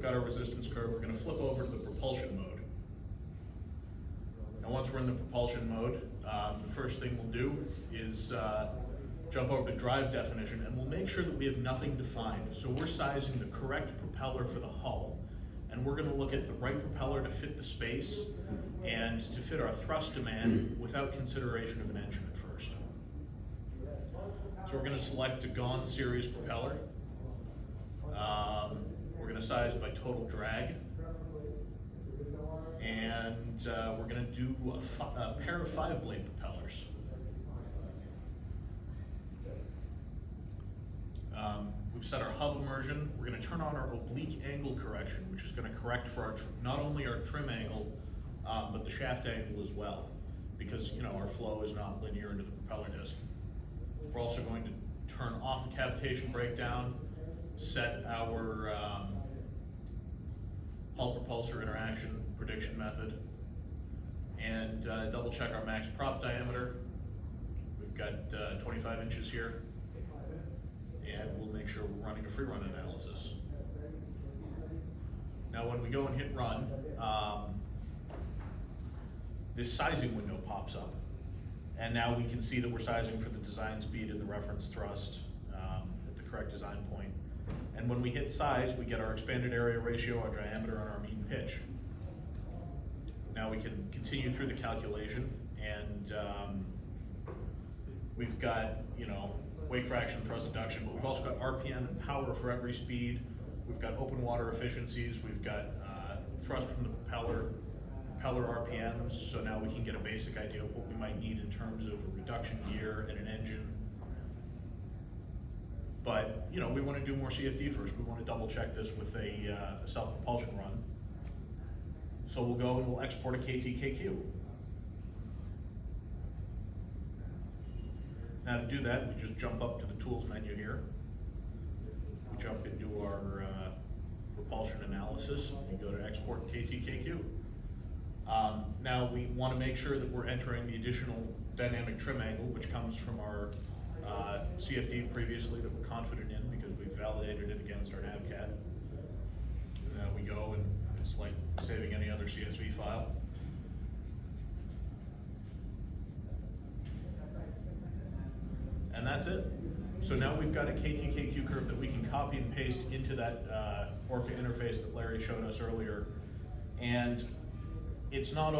we've got our resistance curve, we're gonna flip over to the propulsion mode. Now once we're in the propulsion mode, the first thing we'll do is jump over to drive definition, and we'll make sure that we have nothing defined. So we're sizing the correct propeller for the hull, and we're gonna look at the right propeller to fit the space and to fit our thrust demand without consideration of an engine at first. So we're gonna select a Gone series propeller. We're gonna size by total drag. And we're gonna do a pair of 5-blade propellers. We've set our hub immersion. We're gonna turn on our oblique angle correction, which is gonna correct for our not only our trim angle, but the shaft angle as well, because our flow is not linear into the propeller disc. We're also going to turn off the cavitation breakdown, set our hull propulsor interaction prediction method, and double check our max prop diameter. We've got 25 inches here, and we'll make sure we're running a free run analysis. Now when we go and hit run, this sizing window pops up, and now we can see that we're sizing for the design speed and the reference thrust at the correct design point. And when we hit size, we get our expanded area ratio, our diameter, and our mean pitch. Now we can continue through the calculation, and we've got wake fraction, thrust induction, but we've also got RPM and power for every speed. We've got open water efficiencies. We've got thrust from the propeller RPMs. So now we can get a basic idea of what we might need in terms of a reduction gear and an engine. But we want to do more CFD first. We want to double check this with a self-propulsion run. So we'll go and we'll export a KTKQ. Now to do that, we just jump up to the tools menu here. We jump into our propulsion analysis. We go to export KTKQ. Now we want to make sure that we're entering the additional dynamic trim angle, which comes from our CFD previously that we're confident in because we've validated it against our NavCad. Now we go, and it's like saving any other CSV file. And that's it. So now we've got a KTKQ curve that we can copy and paste into that Orca interface that Larry showed us earlier. And it's not